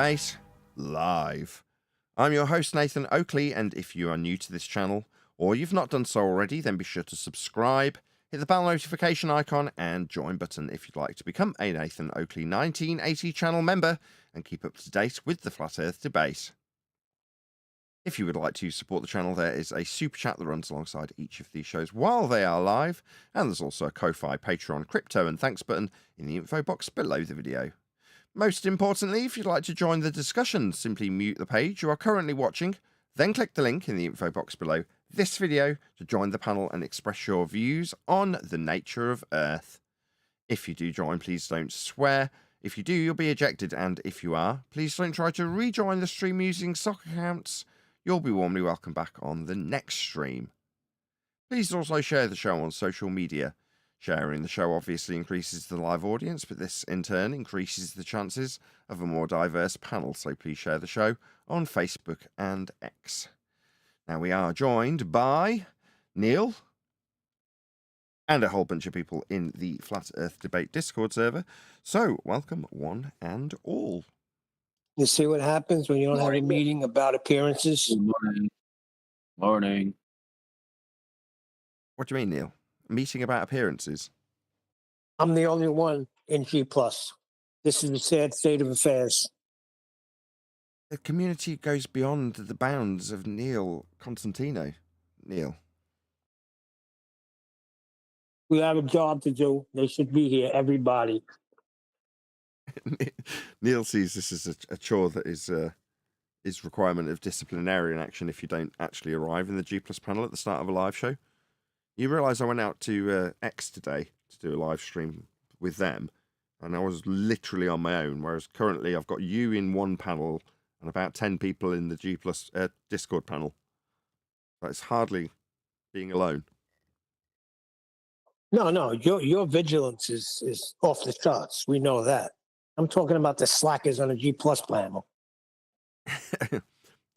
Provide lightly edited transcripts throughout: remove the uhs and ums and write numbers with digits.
debate live. I'm your host Nathan Oakley, and if you are new to this channel or you've not done so already, then be sure to subscribe, hit the bell notification icon and join button if you'd like to become a Nathan Oakley 1980 channel member and keep up to date with the Flat Earth debate. If you would like to support the channel, there is a super chat that runs alongside each of these shows while they are live, and there's also a Ko-Fi, Patreon, crypto and thanks button in the info box below the video. Most importantly, if you'd like to join the discussion, simply mute the page you are currently watching, then click the link in the info box below this video to join the panel and express your views on the nature of Earth. If you do join, please don't swear. If you do, you'll be ejected, and if you are, please don't try to rejoin the stream using sock accounts. You'll be warmly welcome back on the next stream. Please also share the show on social media. Sharing the show obviously increases the live audience, but this in turn increases the chances of a more diverse panel, so please share the show on Facebook and X. Now we are joined by Neil and a whole bunch of people in the Flat Earth Debate Discord server, so welcome one and all. You see what happens when you don't have a meeting about appearances? Good morning. Morning. What do you mean, Neil? Meeting about appearances? I'm the only one in G+. This is the sad state of affairs. The community goes beyond the bounds of Neil Constantino. Neil. We have a job to do. They should be here, everybody. Neil sees this as a chore that is requirement of disciplinarian action if you don't actually arrive in the G+ panel at the start of a live show. You realise I went out to X today to do a live stream with them, and I was literally on my own, whereas currently I've got you in one panel and about 10 people in the G+ Discord panel. That's hardly being alone. No, your vigilance is off the charts. We know that. I'm talking about the slackers on a G+ panel.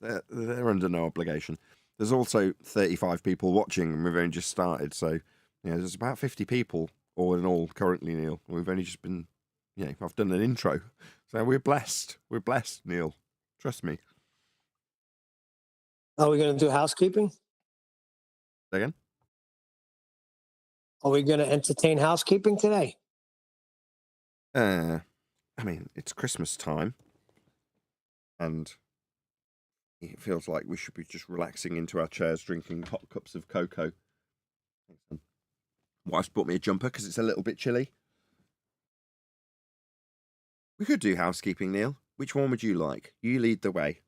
they're under no obligation. There's also 35 people watching, and we've only just started, so there's about 50 people all in all currently, Neil. We've only just been, I've done an intro, so we're blessed. We're blessed, Neil. Trust me. Are we going to do housekeeping? Again? Are we going to entertain housekeeping today? I mean, it's Christmas time, and it feels like we should be just relaxing into our chairs, drinking hot cups of cocoa. Wife's bought me a jumper because it's a little bit chilly. We could do housekeeping, Neil. Which one would you like? You lead the way.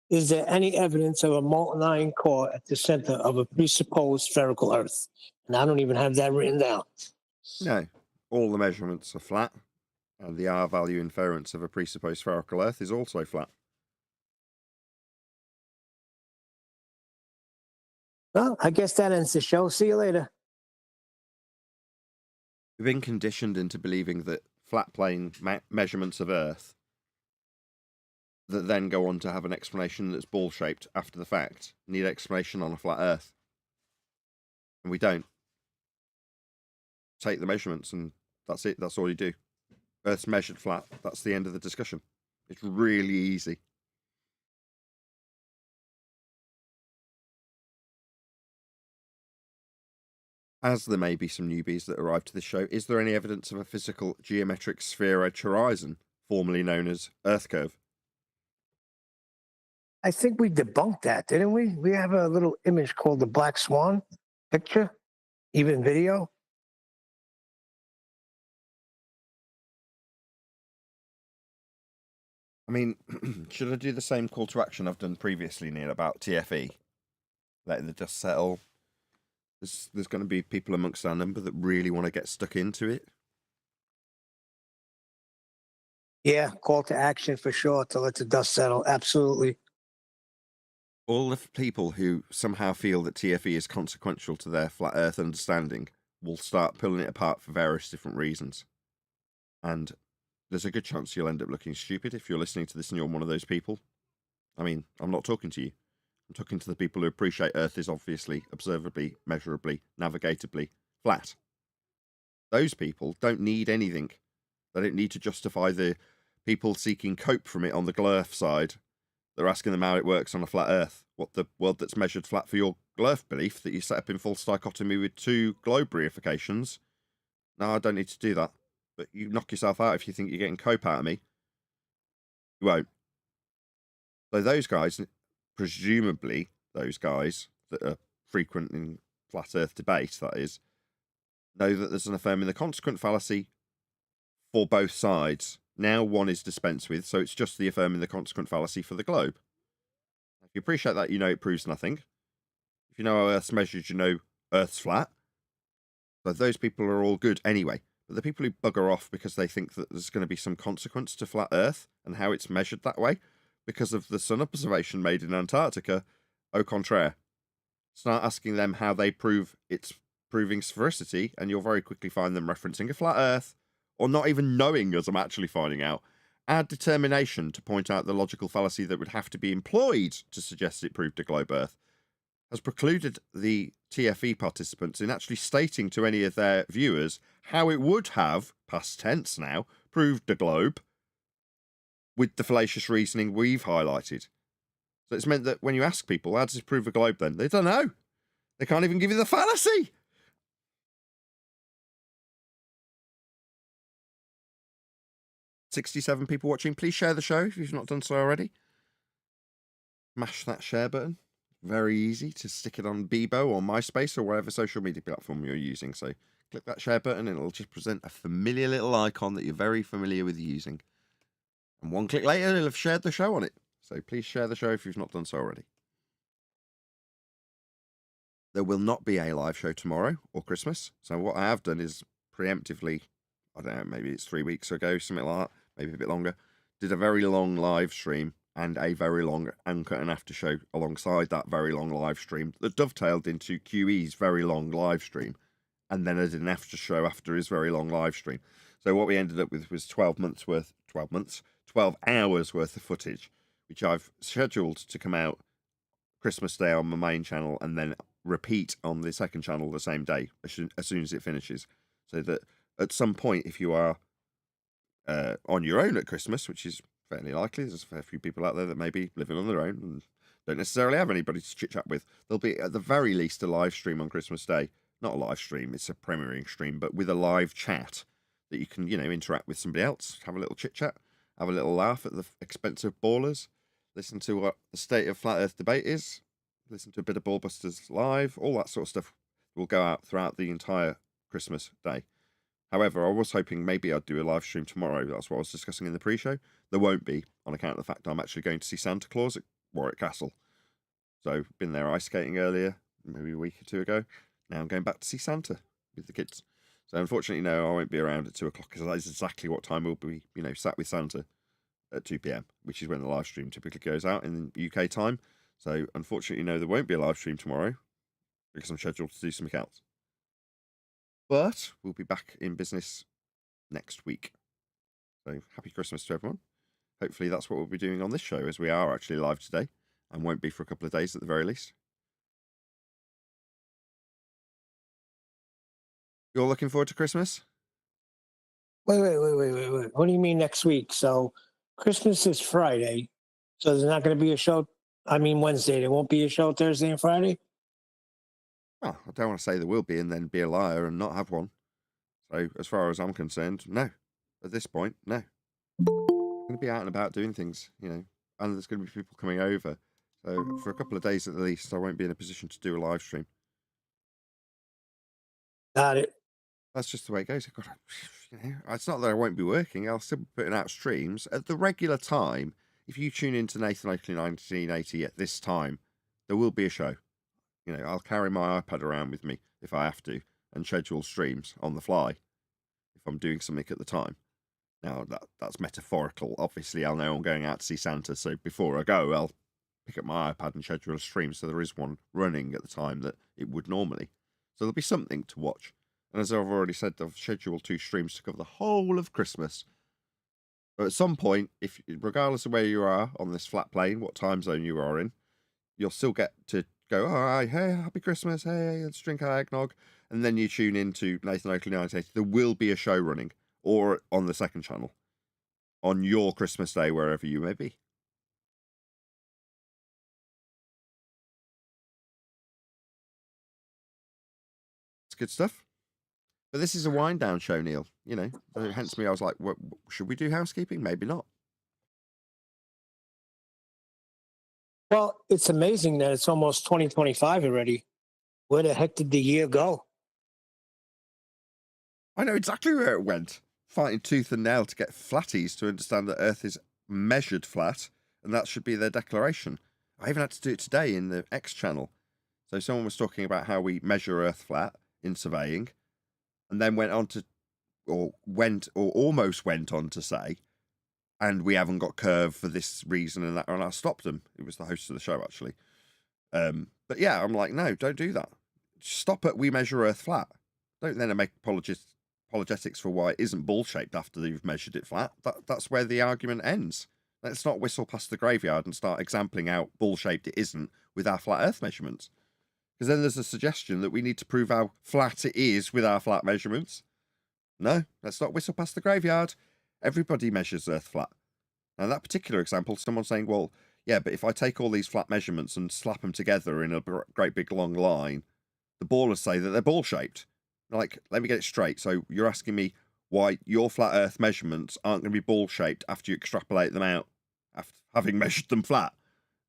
Is there any evidence of a molten iron core at the center of a presupposed spherical Earth? And I don't even have that written down. No. All the measurements are flat, and the R-value inference of a presupposed spherical Earth is also flat. Well, I guess that ends the show. See you later. We've been conditioned into believing that flat plane measurements of Earth that then go on to have an explanation that's ball-shaped after the fact need explanation on a flat Earth. And we don't. Take the measurements and that's it. That's all you do. Earth's measured flat. That's the end of the discussion. It's really easy. As there may be some newbies that arrive to this show, is there any evidence of a physical geometric sphere-edge horizon, formerly known as Earth curve? I think we debunked that, didn't we? We have a little image called the Black Swan picture, even video. I mean, should I do the same call to action I've done previously, Neil, about TFE? Letting the dust settle. There's going to be people amongst our number that really want to get stuck into it. Yeah, call to action for sure to let the dust settle. Absolutely. All the people who somehow feel that TFE is consequential to their flat Earth understanding will start pulling it apart for various different reasons. And there's a good chance you'll end up looking stupid if you're listening to this and you're one of those people. I mean, I'm not talking to you. I'm talking to the people who appreciate Earth is obviously, observably, measurably, navigatably flat. Those people don't need anything They don't need to justify the people seeking cope from it on the Glurf side. They're asking them how it works on a flat Earth. What the world that's measured flat for your Glurf belief that you set up in false dichotomy with 2 globe reifications. No, I don't need to do that. But you knock yourself out if you think you're getting cope out of me. You won't. So those guys, presumably those guys that are frequent in flat Earth debate, that is, know that there's an affirming the consequent fallacy for both sides. Now one is dispensed with, so it's just the affirming the consequent fallacy for the globe. If you appreciate that, you know it proves nothing. If you know how Earth's measured, you know Earth's flat. So those people are all good anyway. But the people who bugger off because they think that there's going to be some consequence to flat Earth and how it's measured that way because of the sun observation made in Antarctica, au contraire. Start asking them how they prove it's proving sphericity, and you'll very quickly find them referencing a flat Earth, or not even knowing, as I'm actually finding out. Add determination to point out the logical fallacy that would have to be employed to suggest it proved a globe Earth has precluded the TFE participants in actually stating to any of their viewers how it would have, past tense now, proved the globe with the fallacious reasoning we've highlighted. So it's meant that when you ask people, how does it prove a globe then? They don't know. They can't even give you the fallacy. "67 people watching. Please share the show if you've not done so already. Mash that share button. Very easy to stick it on Bebo or MySpace or whatever social media platform you're using. So click that share button and it'll just present a familiar little icon that you're very familiar with using. And one click later, it'll have shared the show on it. So please share the show if you've not done so already. There will not be a live show tomorrow or Christmas. So what I have done is preemptively, I don't know, maybe it's 3 weeks ago, something like that, maybe a bit longer, did a very long live stream and a very long anchor and after show alongside that very long live stream that dovetailed into QE's very long live stream. And then I did an after show after his very long live stream. So what we ended up with was 12 hours worth of footage, which I've scheduled to come out Christmas Day on my main channel and then repeat on the second channel the same day as soon as it finishes. So that at some point, if you are on your own at Christmas, which is fairly likely, there's a fair few people out there that may be living on their own and don't necessarily have anybody to chit chat with, there'll be at the very least a live stream on Christmas Day. Not a live stream, it's a premiering stream, but with a live chat that you can, interact with somebody else, have a little chit chat, have a little laugh at the expense of ballers, listen to what the state of flat Earth debate is, listen to a bit of Ballbusters live, all that sort of stuff will go out throughout the entire Christmas day. However, I was hoping maybe I'd do a live stream tomorrow. That's what I was discussing in the pre-show. There won't be, on account of the fact I'm actually going to see Santa Claus at Warwick Castle. So, been there ice skating earlier, maybe a week or 2 ago. Now I'm going back to see Santa with the kids. So, unfortunately, no, I won't be around at 2 o'clock because that is exactly what time we'll be, sat with Santa at 2 p.m, which is when the live stream typically goes out in UK time. So, unfortunately, no, there won't be a live stream tomorrow because I'm scheduled to do something else. But we'll be back in business next week. So happy Christmas to everyone. Hopefully that's what we'll be doing on this show, as we are actually live today and won't be for a couple of days at the very least. You're looking forward to Christmas? Wait. What do you mean next week? So Christmas is Friday. So there's not going to be a show. I mean, Wednesday. There won't be a show Thursday and Friday? Oh, I don't want to say there will be and then be a liar and not have one. So as far as I'm concerned, no. At this point, no. I'm going to be out and about doing things, and there's going to be people coming over. So for a couple of days at the least, I won't be in a position to do a live stream. Got it. That's just the way it goes. It's not that I won't be working. I'll still be putting out streams at the regular time. If you tune into Nathan Oakley 1980 at this time, there will be a show. I'll carry my iPad around with me if I have to and schedule streams on the fly if I'm doing something at the time. Now, that's metaphorical. Obviously, I'll know I'm going out to see Santa, so before I go, I'll pick up my iPad and schedule a stream so there is one running at the time that it would normally. So there'll be something to watch. And as I've already said, I've scheduled 2 streams to cover the whole of Christmas. But at some point, regardless of where you are on this flat plane, what time zone you are in, you'll still get to go, all right, hey, happy Christmas, hey, let's drink our eggnog. And then you tune into Nathan Oakley 1980. There will be a show running or on the second channel on your Christmas day, wherever you may be. It's good stuff. But this is a wind down show, Neil. You know, so hence me, I was like, should we do housekeeping? Maybe not. Well, it's amazing that it's almost 2025 already. Where the heck did the year go? I know exactly where it went. Fighting tooth and nail to get flatties to understand that Earth is measured flat, and that should be their declaration. I even had to do it today in the X channel. So someone was talking about how we measure Earth flat in surveying, and then went on to, or almost went on to say, and we haven't got curve for this reason and that, and I stopped them. It was the host of the show, actually. But yeah, I'm like, no, don't do that. Stop at we measure Earth flat. Don't then make apologetics for why it isn't ball-shaped after you've measured it flat. That's where the argument ends. Let's not whistle past the graveyard and start exampling how ball-shaped it isn't with our flat Earth measurements. Because then there's a suggestion that we need to prove how flat it is with our flat measurements. No, let's not whistle past the graveyard. Everybody measures Earth flat. Now, that particular example, someone's saying, well, yeah, but if I take all these flat measurements and slap them together in a great big long line, the ballers say that they're ball-shaped. Like, let me get it straight. So you're asking me why your flat Earth measurements aren't going to be ball-shaped after you extrapolate them out, after having measured them flat.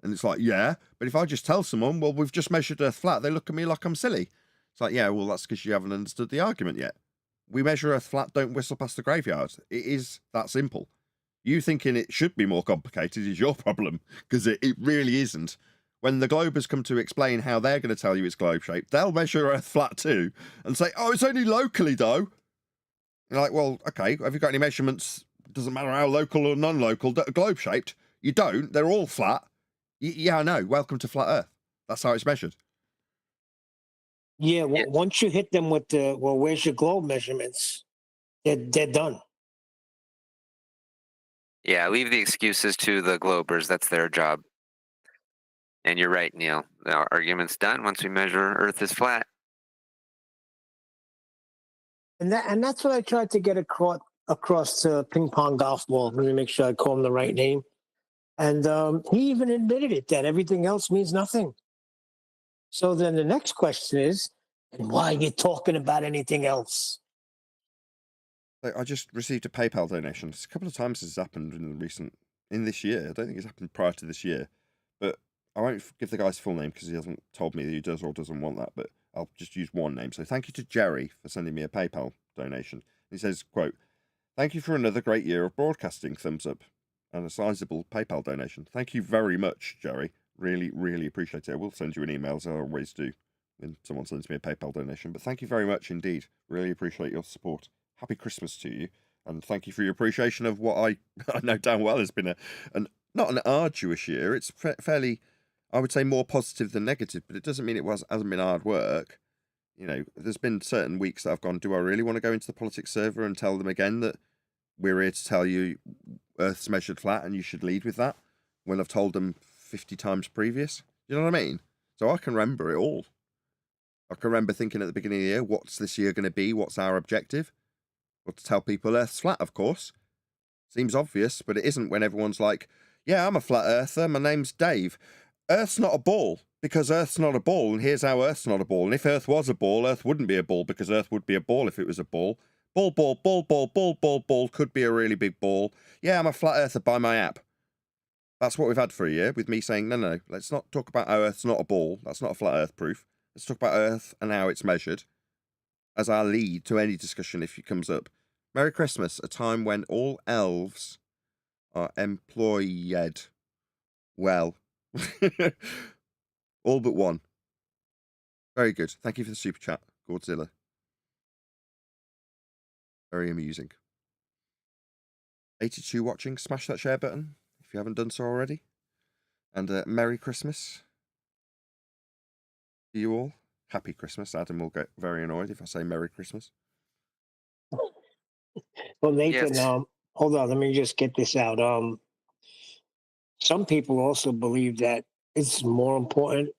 And it's like, yeah, but if I just tell someone, well, we've just measured Earth flat, they look at me like I'm silly. It's like, yeah, well, that's because you haven't understood the argument yet. We measure Earth flat, don't whistle past the graveyard. It is that simple. You thinking it should be more complicated is your problem, because it really isn't. When the Globers come to explain how they're going to tell you it's globe-shaped, they'll measure Earth flat too and say, oh, it's only locally, though. You're like, well, okay, have you got any measurements? Doesn't matter how local or non-local, globe-shaped. You don't. They're all flat. Yeah, I know. Welcome to flat Earth. That's how it's measured. Yeah, once you hit them with the, well, where's your globe measurements? They're done. Yeah, leave the excuses to the Globers. That's their job. And you're right, Neil. The argument's done once we measure Earth is flat. And that's what I tried to get across to Ping Pong Golf Ball. Let me make sure I call him the right name. And he even admitted it, that everything else means nothing. So then the next question is, why are you talking about anything else? I just received a PayPal donation. It's a couple of times this has happened in this year. I don't think it's happened prior to this year. But I won't give the guy's full name because he hasn't told me that he does or doesn't want that. But I'll just use one name. So thank you to Jerry for sending me a PayPal donation. He says, quote, thank you for another great year of broadcasting, thumbs up, and a sizable PayPal donation. Thank you very much, Jerry. Really, really appreciate it. I will send you an email, as I always do, when someone sends me a PayPal donation. But thank you very much indeed. Really appreciate your support. Happy Christmas to you. And thank you for your appreciation of what I know damn well has been not an arduous year. It's fairly, I would say, more positive than negative, but it doesn't mean it hasn't been hard work. You know, there's been certain weeks that I've gone, do I really want to go into the politics server and tell them again that we're here to tell you Earth's measured flat and you should lead with that, when I've told them 50 times previous? You know what I mean? So I can remember it all. I can remember thinking at the beginning of the year, what's this year going to be? What's our objective? Well, to tell people Earth's flat, of course. Seems obvious, but it isn't when everyone's like, yeah, I'm a flat earther, my name's Dave. Earth's not a ball, because Earth's not a ball, and here's how Earth's not a ball. And if Earth was a ball, Earth wouldn't be a ball, because Earth would be a ball if it was a ball. Ball could be a really big ball. Yeah, I'm a flat earther, buy my app. That's what we've had for a year, with me saying, no, let's not talk about how Earth's not a ball. That's not a flat Earth proof. Let's talk about Earth and how it's measured as our lead to any discussion if it comes up. Merry Christmas, a time when all elves are employed well. All but one. Very good. Thank you for the super chat, Godzilla. Very amusing. 82 watching. Smash that share button if you haven't done so already. And Merry Christmas to you all. Happy Christmas. Adam will get very annoyed if I say Merry Christmas. Well, Nathan, Yes. hold on. Let me just get this out. Some people also believe that it's more important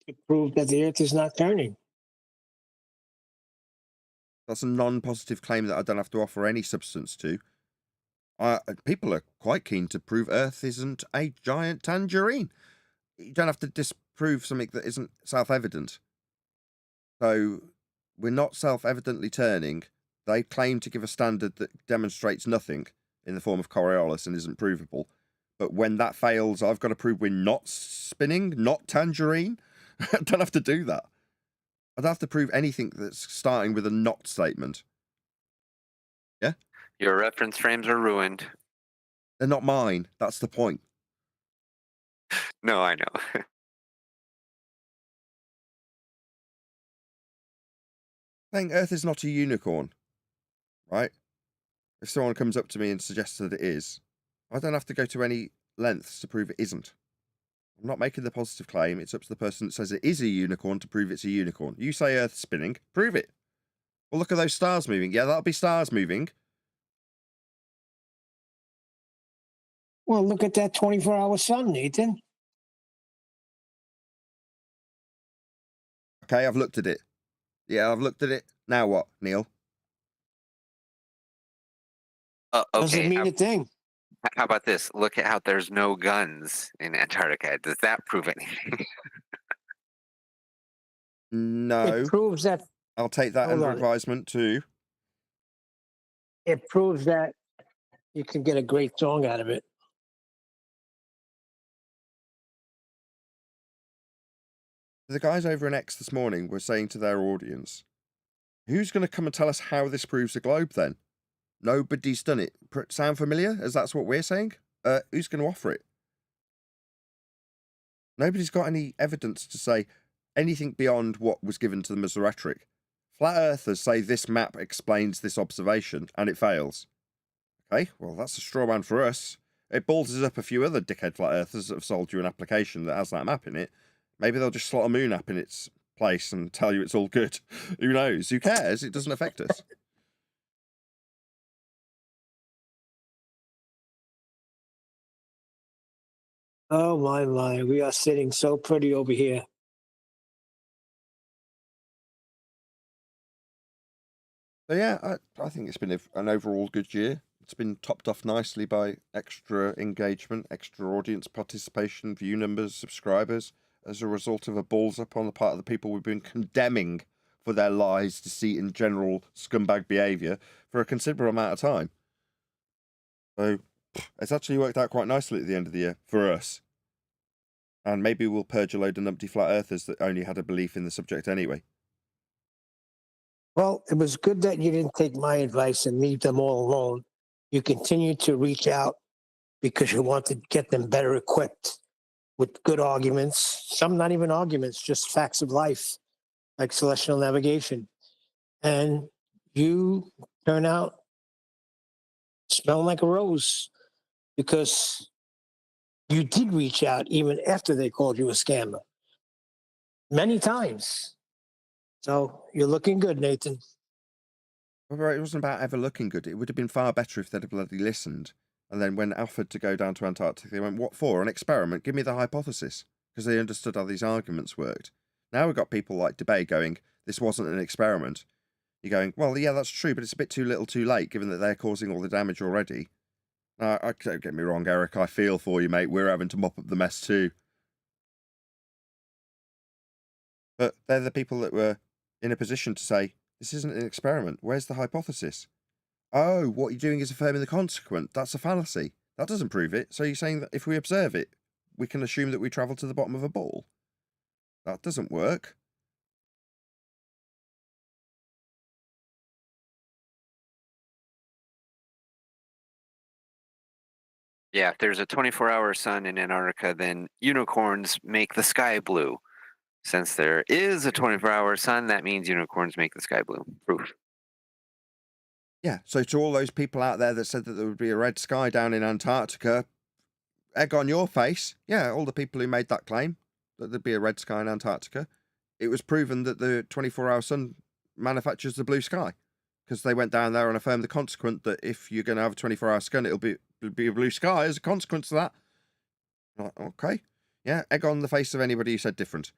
to prove that the Earth is not turning. That's a non-positive claim that I don't have to offer any substance to. People are quite keen to prove Earth isn't a giant tangerine. You don't have to disprove something that isn't self-evident. So we're not self-evidently turning. They claim to give a standard that demonstrates nothing in the form of Coriolis and isn't provable. But when that fails, I've got to prove we're not spinning, not tangerine. I don't have to do that. I don't have to prove anything that's starting with a not statement. Yeah? Your reference frames are ruined. They're not mine. That's the point. No, I know. Saying Earth is not a unicorn, right? If someone comes up to me and suggests that it is, I don't have to go to any lengths to prove it isn't. I'm not making the positive claim. It's up to the person that says it is a unicorn to prove it's a unicorn. You say Earth's spinning, prove it. Well, look at those stars moving. Yeah, that'll be stars moving. Well, look at that 24-hour sun, Nathan. Okay, I've looked at it. Yeah, I've looked at it. Now what, Neil? Doesn't Okay. mean a thing. How about this? Look at how there's no guns in Antarctica. Does that prove anything? No. It proves that. I'll take that Hold under on. advisement too. It proves that you can get a great song out of it. The guys over in X this morning were saying to their audience, who's going to come and tell us how this proves the globe then? Nobody's done it. Sound familiar? As that's what we're saying? Who's going to offer it? Nobody's got any evidence to say anything beyond what was given to them as a rhetoric. Flat earthers say this map explains this observation, and it fails. Okay, well, that's a straw man for us. It balls up a few other dickhead flat earthers that have sold you an application that has that map in it. Maybe they'll just slot a moon app in its place and tell you it's all good. Who knows? Who cares? It doesn't affect us. Oh, my. We are sitting so pretty over here. So yeah, I think it's been an overall good year. It's been topped off nicely by extra engagement, extra audience participation, view numbers, subscribers, as a result of a balls up on the part of the people we've been condemning for their lies, deceit, and general scumbag behaviour for a considerable amount of time. So it's actually worked out quite nicely at the end of the year for us. And maybe we'll purge a load of numpty flat earthers that only had a belief in the subject anyway. Well, it was good that you didn't take my advice and leave them all alone. You continued to reach out because you want to get them better equipped with good arguments. Some not even arguments, just facts of life, like celestial navigation. And you turn out smelling like a rose because you did reach out even after they called you a scammer. Many times. So you're looking good, Nathan. Well, it wasn't about ever looking good. It would have been far better if they'd have bloody listened. And then when offered to go down to Antarctica, they went, what for? An experiment? Give me the hypothesis. Because they understood how these arguments worked. Now we've got people like DeBay going, this wasn't an experiment. You're going, well, yeah, that's true, but it's a bit too little too late, given that they're causing all the damage already. Don't get me wrong, Eric, I feel for you, mate. We're having to mop up the mess too. But they're the people that were in a position to say, this isn't an experiment. Where's the hypothesis? Oh, what you're doing is affirming the consequent. That's a fallacy. That doesn't prove it. So you're saying that if we observe it, we can assume that we travel to the bottom of a ball? That doesn't work. Yeah, if there's a 24-hour sun in Antarctica, then unicorns make the sky blue. Since there is a 24-hour sun, that means unicorns make the sky blue. Proof. Yeah, so to all those people out there that said that there would be a red sky down in Antarctica, egg on your face. Yeah, all the people who made that claim that there'd be a red sky in Antarctica, it was proven that the 24-hour sun manufactures the blue sky because they went down there and affirmed the consequent that if you're going to have a 24-hour sun, it'll be a blue sky as a consequence of that. Like, okay, yeah, egg on the face of anybody who said different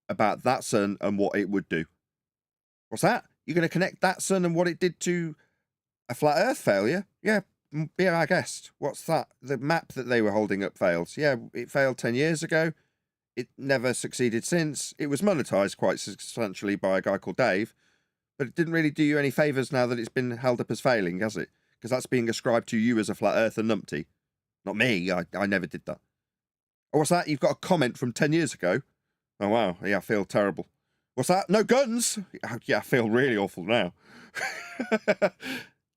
about that sun and what it would do. What's that? you're going to connect that sun and what it did to a flat Earth failure? Yeah, be our guest. What's that? The map that they were holding up failed. Yeah, it failed 10 years ago. It never succeeded since. It was monetized quite substantially by a guy called Dave, but it didn't really do you any favors now that it's been held up as failing, has it? Because that's being ascribed to you as a flat earther numpty. Not me. I never did that. Oh, what's that? You've got a comment from 10 years ago? Oh, wow. Yeah, I feel terrible. What's that? No guns? Yeah, I feel really awful now.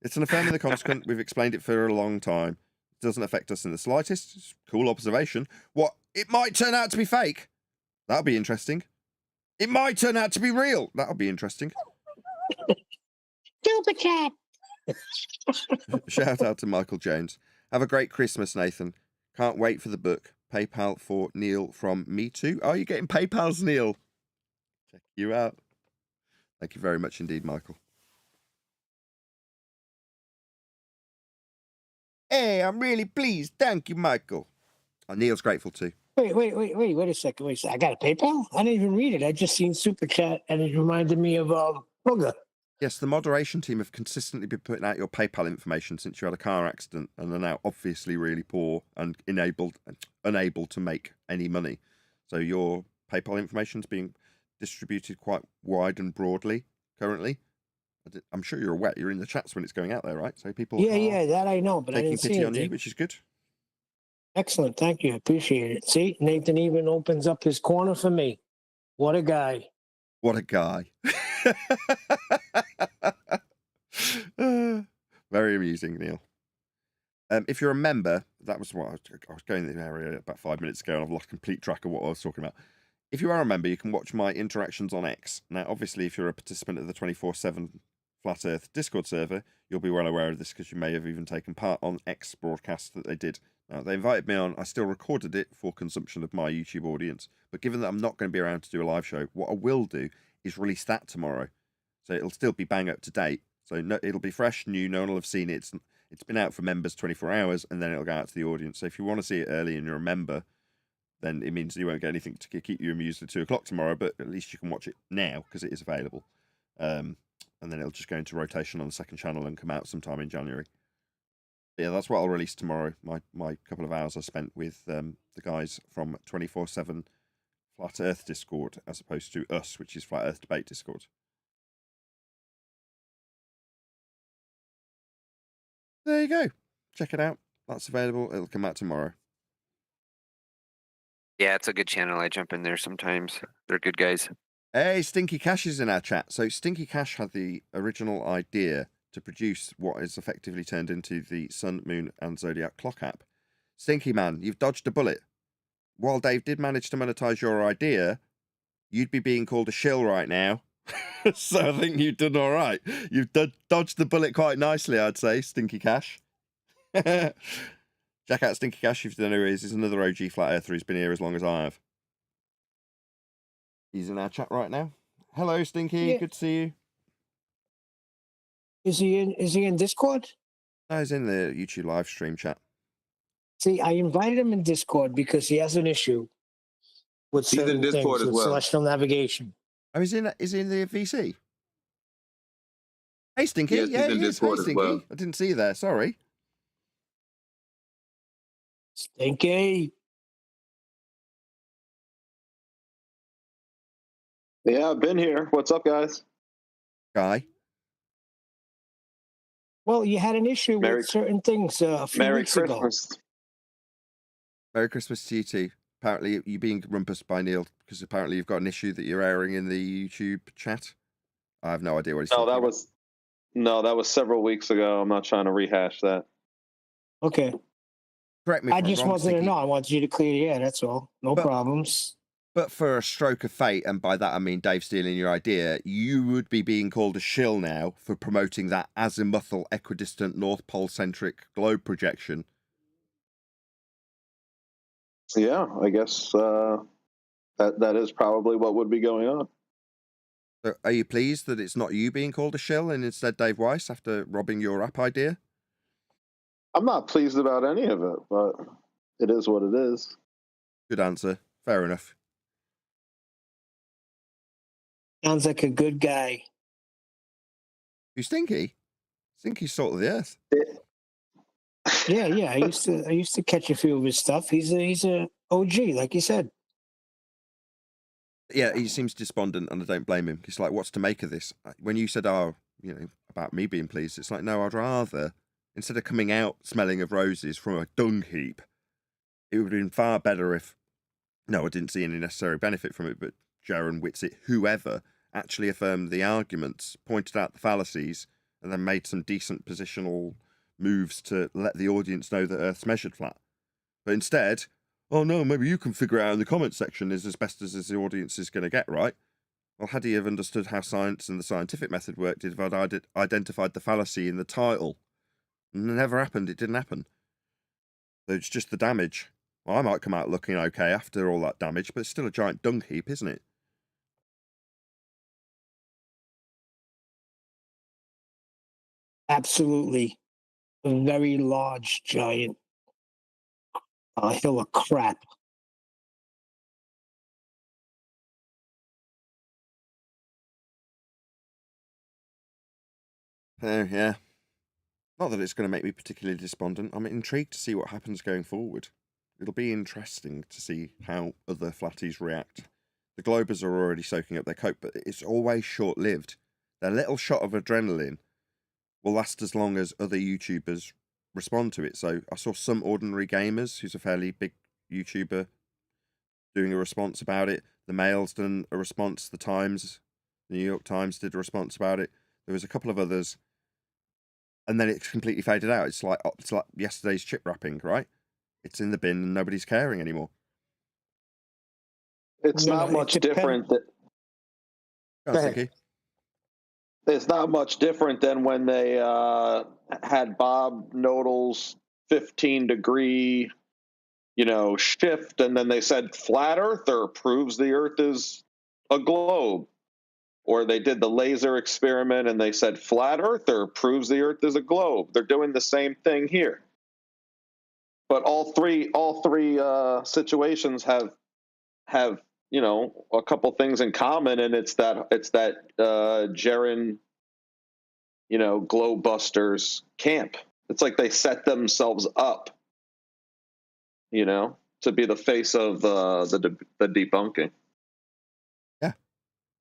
It's an affirming the consequent. We've explained it for a long time. It doesn't affect us in the slightest. It's a cool observation. What? It might turn out to be fake. That'll be interesting. It might turn out to be real. That'll be interesting. Super chat. Shout out to Michael Jones. Have a great Christmas, Nathan. Can't wait for the book. PayPal for Neil from me too. Oh, you're getting PayPal's, Neil. Check you out. Thank you very much indeed, Michael. Hey, I'm really pleased. Thank you, Michael. Oh, Neil's grateful too. Wait a second. Wait a second. I got a PayPal? I didn't even read it. I just seen super chat and it reminded me of Booger. Yes, the moderation team have consistently been putting out your PayPal information since you had a car accident and are now obviously really poor and unable to make any money. So your PayPal information is being distributed quite wide and broadly currently. I'm sure you're aware. You're in the chats when it's going out there, right? So people Yeah, that I know, but I taking didn't see pity on you, anything. which is good. Excellent. Thank you. Appreciate it. See, Nathan even opens up his corner for me. What a guy. What a guy. Very amusing, Neil. If you're a member, that was what I was going in the area about 5 minutes ago and I've lost complete track of what I was talking about. If you are a member, you can watch my interactions on X. Now, obviously, if you're a participant of the 24/7 Flat Earth Discord server, you'll be well aware of this because you may have even taken part on X broadcast that they did. Now, they invited me on. I still recorded it for consumption of my YouTube audience. But given that I'm not going to be around to do a live show, what I will do is release that tomorrow. So it'll still be bang up to date. So no, it'll be fresh, new. No one will have seen it. It's been out for members 24 hours, and then it'll go out to the audience. So if you want to see it early and you're a member, then it means you won't get anything to keep you amused at 2 o'clock tomorrow, but at least you can watch it now because it is available. And then it'll just go into rotation on the second channel and come out sometime in January. But yeah, that's what I'll release tomorrow. My couple of hours I spent with the guys from 24/7 Flat Earth Discord, as opposed to us, which is Flat Earth Debate Discord. There you go. Check it out. That's available. It'll come out tomorrow. Yeah, it's a good channel. I jump in there sometimes. They're good guys. Hey, Stinky Cash is in our chat. So Stinky Cash had the original idea to produce what is effectively turned into the Sun, Moon, and Zodiac clock app. Stinky man, you've dodged a bullet. While Dave did manage to monetize your idea, you'd be being called a shill right now. So I think you've done all right. You've dodged the bullet quite nicely, I'd say, Stinky Cash. Check out Stinky Cash if you don't know who he is. He's another OG Flat Earther who's been here as long as I have. He's in our chat right now. Hello, Stinky. Yeah. Good to see you. Is he in Discord? No, he's in the YouTube live stream chat. See, I invited him in Discord because he has an issue with He's in certain Discord things as with well. celestial navigation. Oh, is he in the VC? Hey, Stinky. Yes, he's Yeah, in he is. Discord Hey, as Stinky. well. I didn't see you there. Sorry. Stinky. Yeah, I've been here. What's up, guys? Guy. Well, you had an issue Merry- with certain things a few Merry weeks ago. Christmas. Merry Christmas to you too. Apparently, you're being rumpused by Neil because apparently you've got an issue that you're airing in the YouTube chat. I have no idea what he's talking about. That was several weeks ago. I'm not trying to rehash that. Okay. Correct me if I I'm just wrong, wanted to Stinky. know. I wanted you to clear the air. That's all. No But- problems. But for a stroke of fate, and by that I mean Dave stealing your idea, you would be being called a shill now for promoting that azimuthal, equidistant, North Pole-centric globe projection. Yeah, I guess that is probably what would be going on. So are you pleased that it's not you being called a shill and instead Dave Weiss after robbing your app idea? I'm not pleased about any of it, but it is what it is. Good answer. Fair enough. Sounds like a good guy. Who's Stinky? Stinky's salt of the earth. Yeah, I used to catch a few of his stuff. He's a OG, like you said. Yeah, he seems despondent, and I don't blame him. It's like, what's to make of this? When you said, "Oh, about me being pleased," it's like, no, I'd rather, instead of coming out smelling of roses from a dung heap, it would have been far better if, no, I didn't see any necessary benefit from it, but Jaron, Whitsitt, whoever, actually affirmed the arguments, pointed out the fallacies, and then made some decent positional moves to let the audience know that Earth's measured flat. But instead, oh no, maybe you can figure it out in the comment section is as best as the audience is going to get, right? Well, had he have understood how science and the scientific method worked, he'd have identified the fallacy in the title. And it never happened. It didn't happen. So it's just the damage. Well, I might come out looking okay after all that damage, but it's still a giant dung heap, isn't it? Absolutely, a very large, giant hill of crap. Yeah. Not that it's going to make me particularly despondent. I'm intrigued to see what happens going forward. It'll be interesting to see how other flatties react. The Globers are already soaking up their coke, but it's always short-lived. Their little shot of adrenaline will last as long as other YouTubers respond to it. So I saw Some Ordinary Gamers, who's a fairly big YouTuber, doing a response about it. The Mail's done a response. The Times, the New York Times did a response about it. There was a couple of others. And then it's completely faded out. It's like yesterday's chip wrapping, right? It's in the bin and nobody's caring anymore. It's No, not no, it much depends. different. Go on, ahead. Stinky. It's not much different than when they had Bob Nodel's 15-degree, shift, and then they said flat earther proves the Earth is a globe. Or they did the laser experiment and they said flat earther proves the Earth is a globe. They're doing the same thing here. But all three situations have a couple things in common, and it's that Jaren Glowbusters camp. It's like they set themselves up, to be the face of the debunking. Yeah.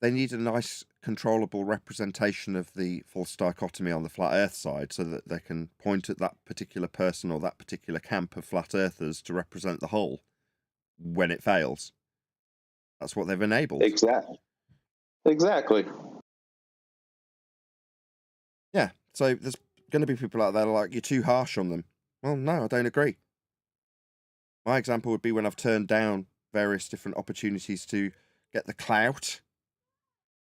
They need a nice, controllable representation of the false dichotomy on the flat earth side so that they can point at that particular person or that particular camp of flat earthers to represent the whole when it fails. That's what they've enabled. Exactly. Yeah, so there's going to be people out there like, you're too harsh on them. Well, no, I don't agree. My example would be when I've turned down various different opportunities to get the clout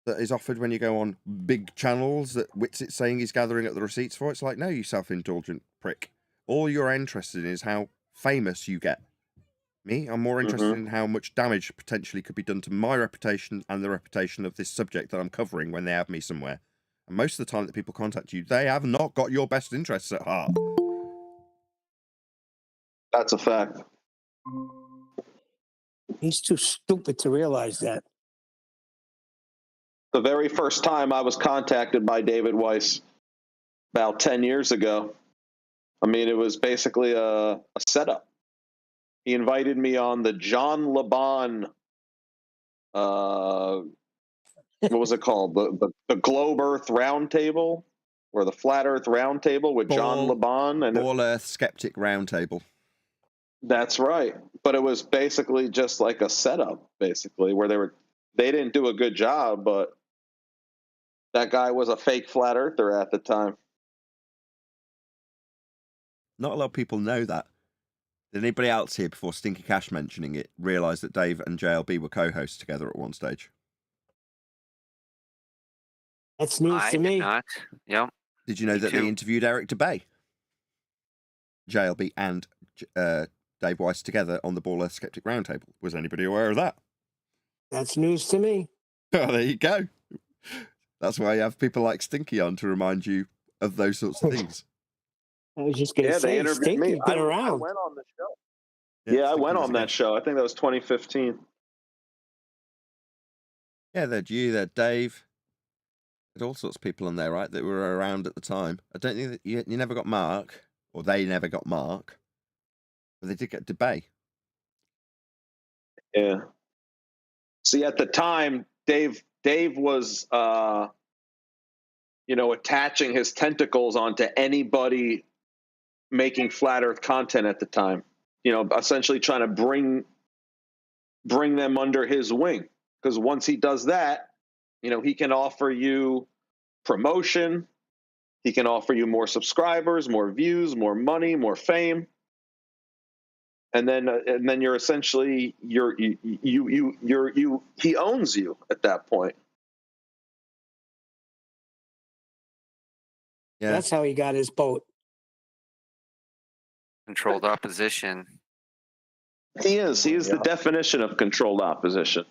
that is offered when you go on big channels that Whitsitt's saying he's gathering up the receipts for. It's like, no, you self-indulgent prick. All you're interested in is how famous you get. Me, I'm more interested in how much damage potentially could be done to my reputation and the reputation of this subject that I'm covering when they have me somewhere. And most of the time that people contact you, they have not got your best interests at heart. That's a fact. He's too stupid to realize that. The very first time I was contacted by David Weiss about 10 years ago, I mean, it was basically a setup. He invited me on the John LeBon, what was it called? The Globe Earth Roundtable, or the Flat Earth Roundtable with John LeBon. And All Earth Skeptic Roundtable. That's right. But it was basically just like a setup, basically, where they didn't do a good job, but that guy was a fake flat earther at the time. Not a lot of people know that. Did anybody else here, before Stinky Cash mentioning it, realise that Dave and JLB were co-hosts together at one stage? That's news I to me. did not. Yep. Did you know Me that too. they interviewed Eric DeBay? JLB and Dave Weiss together on the Ball Earth Skeptic Roundtable. Was anybody aware of that? That's news to me. Oh, there you go. That's why you have people like Stinky on to remind you of those sorts of things. I was just going to say, they interviewed Stinky's me. been I around. went on the show. Yeah, I Stinky went was on a that guest. show. I think that was 2015. Yeah, they had you, they had Dave, There's all sorts of people on there, right, that were around at the time. I don't think that you never got Mark, or they never got Mark, but they did get DeBay. Yeah. See, at the time, Dave was, attaching his tentacles onto anybody making flat Earth content at the time. Essentially trying to bring them under his wing. Because once he does that, he can offer you promotion. He can offer you more subscribers, more views, more money, more fame. And then you're essentially he owns you at that point. Yeah. That's how he got his boat. Controlled opposition. He is the definition of controlled opposition.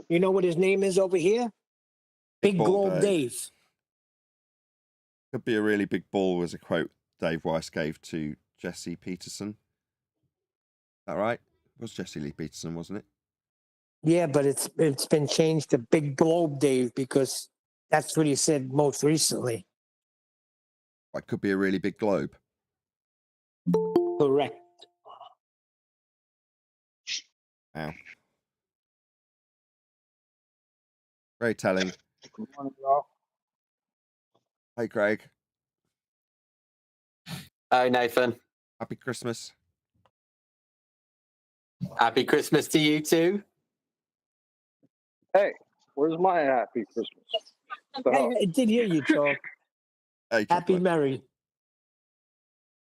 You know what his name is over here? Big Ball Globe Dave. Dave. Could be a really big ball was a quote Dave Weiss gave to Jesse Peterson. Is that right? It was Jesse Lee Peterson, wasn't it? Yeah, but it's been changed to Big Globe Dave because that's what he said most recently. It could be a really big globe. Correct. Wow. Very telling. Good morning, y'all. Hey, Craig. Hi, Nathan. Happy Christmas. Happy Christmas to you too. Hey, where's my happy Christmas? Hey, I did hear you, Joe. Hey, Happy chocolate.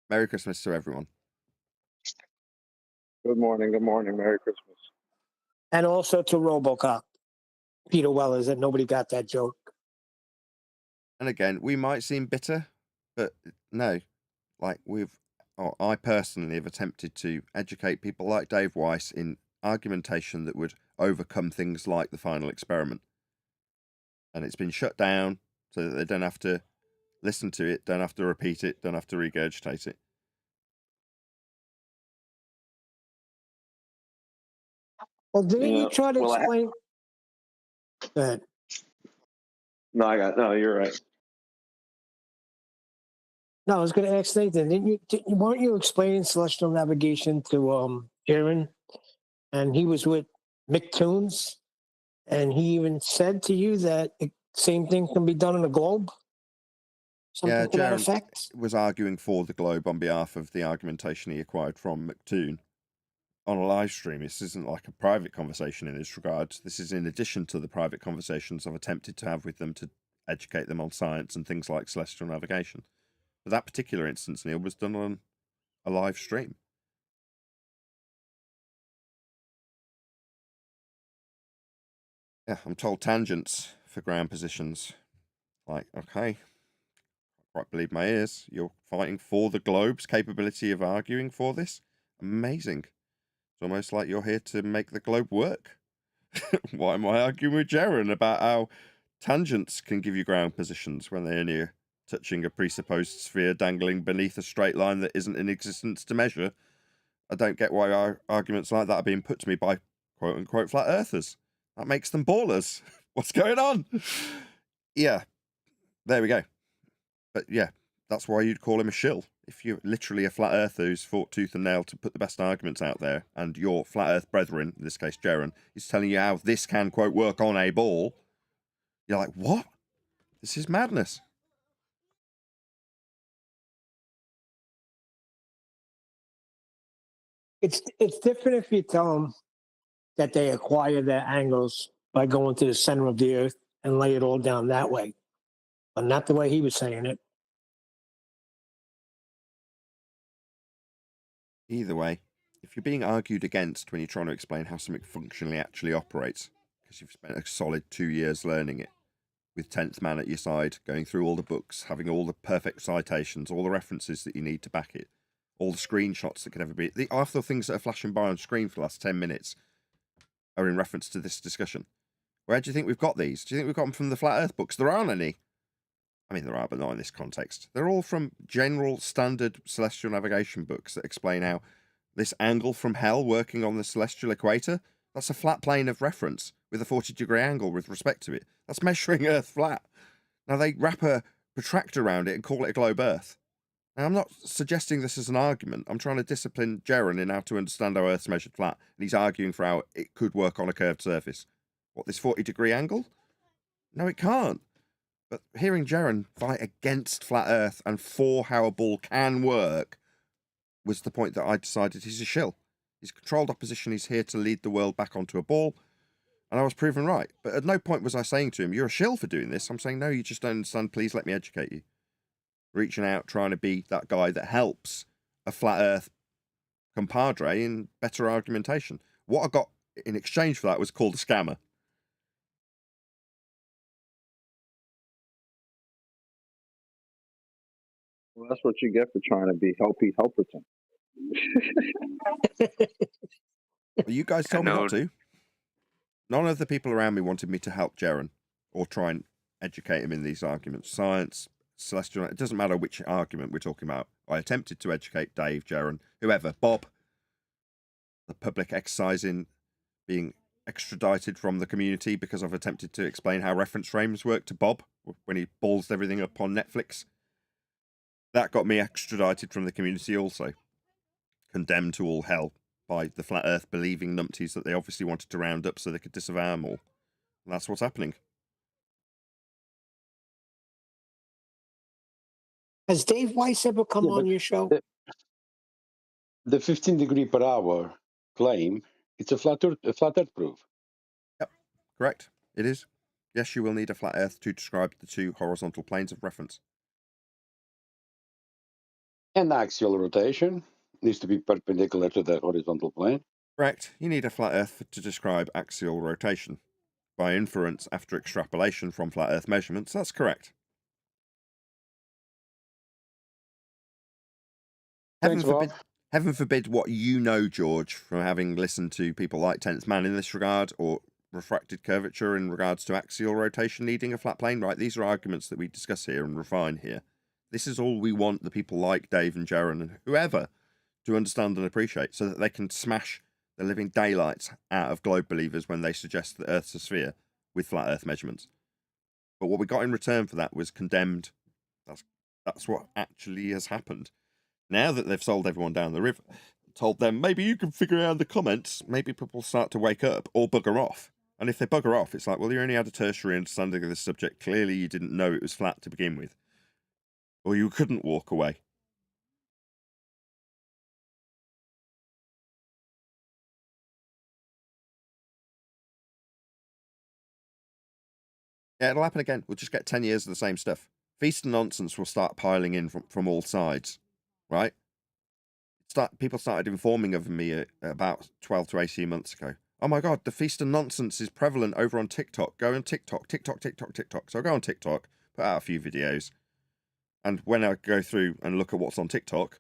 Merry Christmas to everyone. Good morning, Merry Christmas. And also to RoboCop. Peter Wellers, that nobody got that joke. And again, we might seem bitter, but no. I personally have attempted to educate people like Dave Weiss in argumentation that would overcome things like the final experiment. And it's been shut down so that they don't have to listen to it, don't have to repeat it, don't have to regurgitate it. Well, didn't you try to well, explain? Go ahead. No, you're right. No, I was going to ask Nathan. Weren't you explaining celestial navigation to Aaron? And he was with Mick Toons, and he even said to you that the same thing can be done on a globe. Something to that Jaron effect. was arguing for the globe on behalf of the argumentation he acquired from McToon on a live stream. This isn't like a private conversation in this regard. This is in addition to the private conversations I've attempted to have with them to educate them on science and things like celestial navigation. But that particular instance, Neil, was done on a live stream. Yeah, I'm told tangents for ground positions. Like, okay, I quite believe my ears. You're fighting for the globe's capability of arguing for this? Amazing. It's almost like you're here to make the globe work. Why am I arguing with Jaron about how tangents can give you ground positions when they're near touching a presupposed sphere dangling beneath a straight line that isn't in existence to measure? I don't get why arguments like that are being put to me by quote-unquote flat earthers. That makes them ballers. What's going on? Yeah, there we go. But yeah, that's why you'd call him a shill. If you're literally a flat earther who's fought tooth and nail to put the best arguments out there, and your flat earth brethren, in this case Jaron, is telling you how this can, quote, work on a ball, you're like, what? This is madness. It's different if you tell them that they acquire their angles by going to the center of the earth and lay it all down that way, but not the way he was saying it. Either way, if you're being argued against when you're trying to explain how something functionally actually operates, because you've spent a solid 2 years learning it, with 10th man at your side, going through all the books, having all the perfect citations, all the references that you need to back it, all the screenshots that could ever be. Half the things that are flashing by on screen for the last 10 minutes are in reference to this discussion. Where do you think we've got these? Do you think we've got them from the Flat Earth books? There aren't any. I mean, there are, but not in this context. They're all from general standard celestial navigation books that explain how this angle from hell working on the celestial equator That's a flat plane of reference with a 40-degree angle with respect to it. That's measuring Earth flat. Now they wrap a protractor around it and call it a globe Earth. Now I'm not suggesting this as an argument. I'm trying to discipline Jaron in how to understand how Earth's measured flat, and he's arguing for how it could work on a curved surface. What, this 40-degree angle? No, it can't. But hearing Jaron fight against flat Earth and for how a ball can work was the point that I decided he's a shill. He's controlled opposition. He's here to lead the world back onto a ball. And I was proven right. But at no point was I saying to him, you're a shill for doing this. I'm saying, no, you just don't understand. Please let me educate you. Reaching out, trying to be that guy that helps a flat Earth compadre in better argumentation. What I got in exchange for that was called a scammer. Well, that's what you get for trying to be Helpy Helperton. Well, you guys told me know. not to. None of the people around me wanted me to help Jaron or try and educate him in these arguments. Science, celestial, it doesn't matter which argument we're talking about. I attempted to educate Dave, Jaron, whoever, Bob, the public exercise in being extradited from the community because I've attempted to explain how reference frames work to Bob when he balls everything up on Netflix. That got me extradited from the community also. Condemned to all hell by the flat earth believing numpties that they obviously wanted to round up so they could disavow them all. And that's what's happening. Has Dave Weiss ever come on your show? The 15 degree per hour claim, it's a flat earth proof. Yep, correct. It is. Yes, you will need a flat earth to describe the two horizontal planes of reference. And axial rotation needs to be perpendicular to the horizontal plane. Correct. You need a flat earth to describe axial rotation. By inference, after extrapolation from flat earth measurements, that's correct. Thanks, Heaven forbid what you know, George, from having listened to people like 10th Man in this regard, or refracted curvature in regards to axial rotation needing a flat plane, right? These are arguments that we discuss here and refine here. This is all we want the people like Dave and Jaron and whoever to understand and appreciate so that they can smash the living daylights out of globe believers when they suggest that Earth's a sphere with flat Earth measurements. But what we got in return for that was condemned. That's what actually has happened. Now that they've sold everyone down the river, told them, maybe you can figure out in the comments, maybe people start to wake up or bugger off. And if they bugger off, it's like, well, you only had a tertiary understanding of this subject. Clearly you didn't know it was flat to begin with. Or you couldn't walk away. Yeah, it'll happen again. We'll just get 10 years of the same stuff. Feast and nonsense will start piling in from all sides, right? People started informing of me about 12 to 18 months ago. Oh my God, the feast and nonsense is prevalent over on TikTok. Go on TikTok. So I go on TikTok, put out a few videos. And when I go through and look at what's on TikTok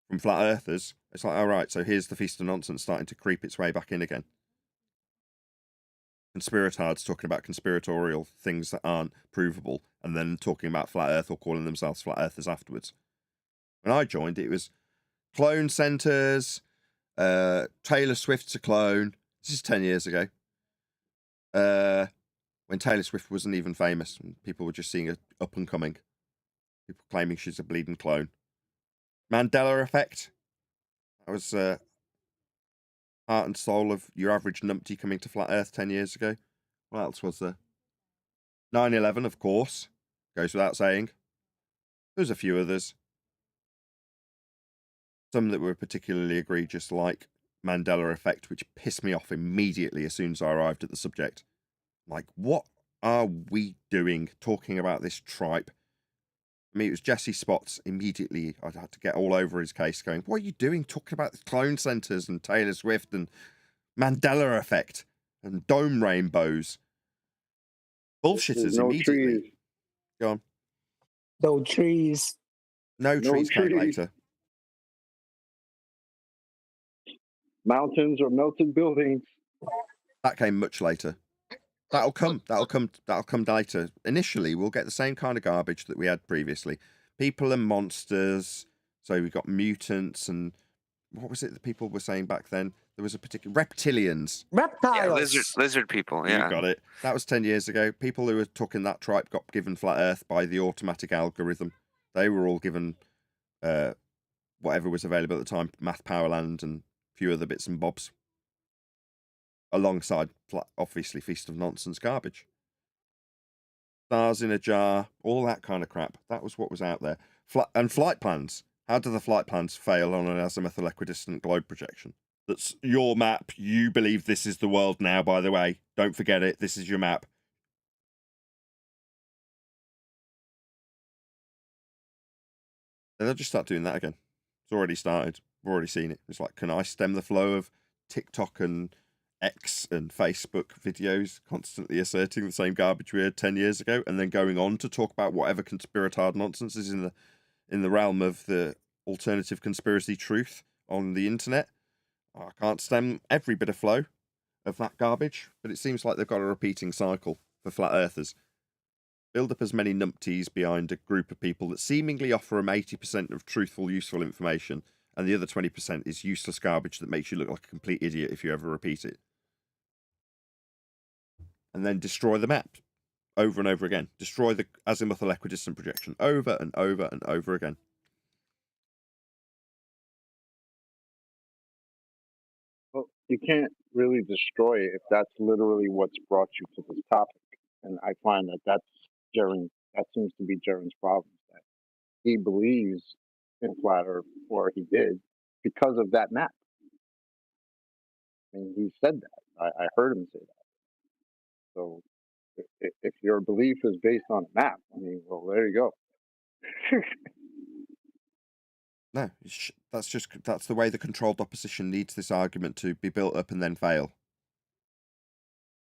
from flat earthers, it's like, all right, so here's the feast and nonsense starting to creep its way back in again. Conspiratards talking about conspiratorial things that aren't provable and then talking about flat earth or calling themselves flat earthers afterwards. When I joined, it was clone centers, Taylor Swift's a clone. This is 10 years ago. When Taylor Swift wasn't even famous and people were just seeing her up and coming. People claiming she's a bleeding clone. Mandela effect. That was heart and soul of your average numpty coming to flat earth 10 years ago. What else was there? 9/11, of course. Goes without saying. There's a few others. Some that were particularly egregious, like Mandela effect, which pissed me off immediately as soon as I arrived at the subject. Like, what are we doing talking about this tripe? I mean, it was Jesse Spots immediately. I had to get all over his case going, what are you doing talking about the clone centers and Taylor Swift and Mandela effect and dome rainbows? Bullshitters no immediately. trees. Go on. No trees. No trees came trees. later. Mountains or melted buildings. That came much later. That'll come later. Initially, we'll get the same kind of garbage that we had previously. People and monsters. So we've got mutants and what was it that people were saying back then? There was a particular reptilians. Reptiles. Yeah, lizard people. Yeah. You got it. That was 10 years ago. People who were talking that tribe got given flat Earth by the automatic algorithm. They were all given whatever was available at the time, Math Powerland and a few other bits and bobs, alongside obviously Feast of Nonsense garbage. Stars in a jar, all that kind of crap. That was what was out there. And flight plans. How do the flight plans fail on an azimuthal equidistant globe projection? That's your map. You believe this is the world now, by the way. Don't forget it. This is your map. And they'll just start doing that again. It's already started. We've already seen it. It's like, can I stem the flow of TikTok and X and Facebook videos constantly asserting the same garbage we heard 10 years ago and then going on to talk about whatever conspiratard nonsense is in the realm of the alternative conspiracy truth on the internet? I can't stem every bit of flow of that garbage, but it seems like they've got a repeating cycle for flat earthers. Build up as many numpties behind a group of people that seemingly offer them 80% of truthful, useful information, and the other 20% is useless garbage that makes you look like a complete idiot if you ever repeat it. And then destroy the map over and over again. Destroy the azimuthal equidistant projection over and over and over again. Well, you can't really destroy it if that's literally what's brought you to this topic. And I find that seems to be Jaren's problem, that he believes in flat Earth, or he did, because of that map. I mean, he said that. I heard him say that. So if your belief is based on a map, I mean, well, there you go. No, that's the way the controlled opposition needs this argument to be built up and then fail.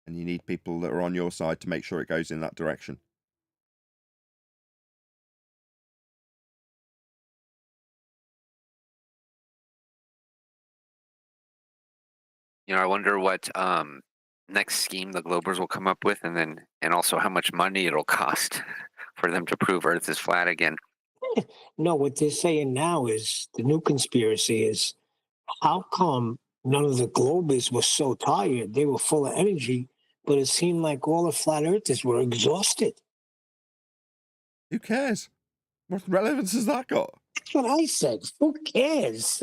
And you need people that are on your side to make sure it goes in that direction. You know, I wonder what next scheme the Globers will come up with, and also how much money it'll cost for them to prove Earth is flat again. No, what they're saying now is the new conspiracy is how come none of the Globers were so tired? They were full of energy, but it seemed like all the flat earthers were exhausted. Who cares? What relevance has that got? That's what I said. Who cares?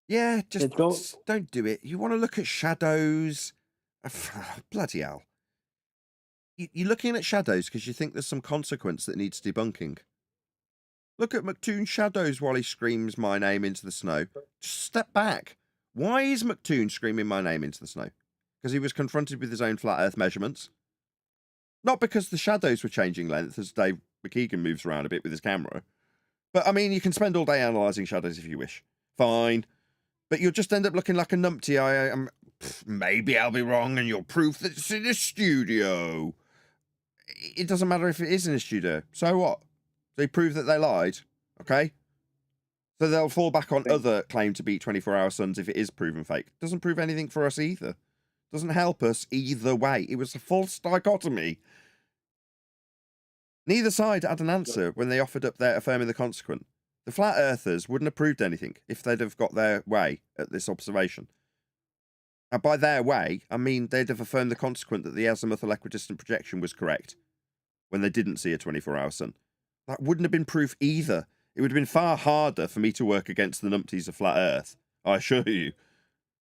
Yeah, just don't do it. You want to look at shadows? Bloody hell. You're looking at shadows because you think there's some consequence that needs debunking. Look at McToon's shadows while he screams my name into the snow. Just step back. Why is McToon screaming my name into the snow? Because he was confronted with his own flat earth measurements. Not because the shadows were changing length as Dave McKeegan moves around a bit with his camera. But, I mean, you can spend all day analysing shadows if you wish. Fine. But you'll just end up looking like a numpty. Maybe I'll be wrong and you'll prove that it's in a studio. It doesn't matter if it is in a studio. So what? They prove that they lied. Okay? So they'll fall back on other claim to beat 24-hour suns if it is proven fake. Doesn't prove anything for us either. Doesn't help us either way. It was a false dichotomy. Neither side had an answer when they offered up their affirming the consequent. The flat earthers wouldn't have proved anything if they'd have got their way at this observation. And by their way, I mean they'd have affirmed the consequent that the azimuthal equidistant projection was correct when they didn't see a 24-hour sun. That wouldn't have been proof either. It would have been far harder for me to work against the numpties of flat Earth. I assure you.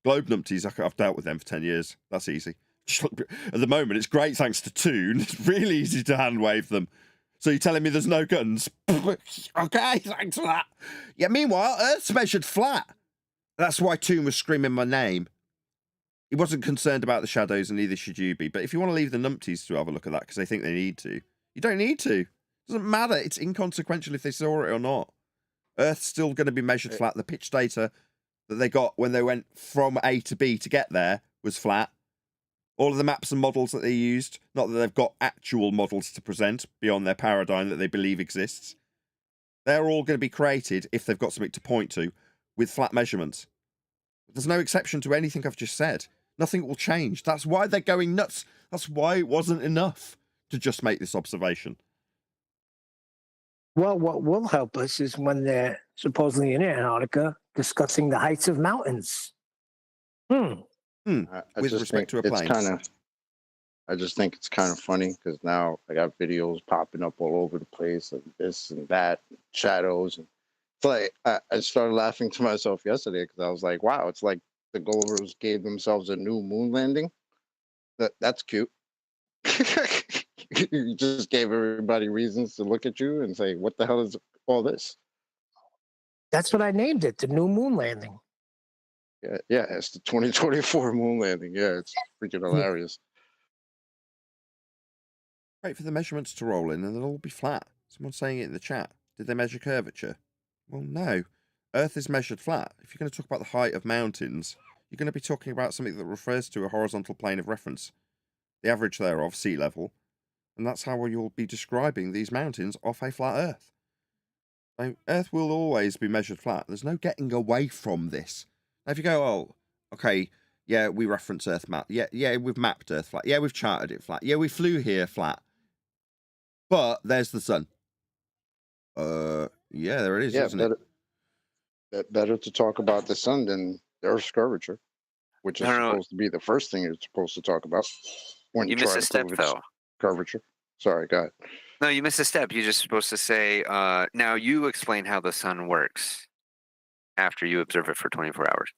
Globe numpties, I've dealt with them for 10 years. That's easy. At the moment, it's great thanks to Toon. It's really easy to hand wave them. So you're telling me there's no guns? Okay, thanks for that. Yeah, meanwhile, Earth's measured flat. That's why Toon was screaming my name. He wasn't concerned about the shadows, and neither should you be. But if you want to leave the numpties to have a look at that because they think they need to, you don't need to. It doesn't matter. It's inconsequential if they saw it or not. Earth's still going to be measured flat. The pitch data that they got when they went from A to B to get there was flat. All of the maps and models that they used, not that they've got actual models to present beyond their paradigm that they believe exists, they're all going to be created, if they've got something to point to, with flat measurements. There's no exception to anything I've just said. Nothing will change. That's why they're going nuts. That's why it wasn't enough to just make this observation. Well, what will help us is when they're supposedly in Antarctica discussing the heights of mountains. I With just respect to think a it's plane. kind of. I just think it's kind of funny because now I got videos popping up all over the place and this and that, shadows. And it's like I started laughing to myself yesterday because I was like, "Wow, it's like the Golovers gave themselves a new moon landing. That's cute." You just gave everybody reasons to look at you and say, "What the hell is all this?" That's what I named it, the new moon landing. Yeah, it's the 2024 moon landing. Yeah, it's freaking hilarious. Wait for the measurements to roll in and they'll all be flat. Someone's saying it in the chat. Did they measure curvature? Well, no. Earth is measured flat. If you're going to talk about the height of mountains, you're going to be talking about something that refers to a horizontal plane of reference, the average thereof, sea level, and that's how you'll be describing these mountains off a flat Earth. So Earth will always be measured flat. There's no getting away from this. Now, if you go, oh, okay, yeah, we reference Earth map. Yeah, we've mapped Earth flat. Yeah, we've charted it flat. Yeah, we flew here flat. But there's the sun. Yeah, there it is, isn't it? Better to talk about the sun than the Earth's curvature, which is I don't know. supposed to be the first thing you're supposed to talk about when You try missed to a step, prove its though. curvature. Sorry, go ahead. No, you missed a step. You're just supposed to say, now you explain how the sun works after you observe it for 24 hours.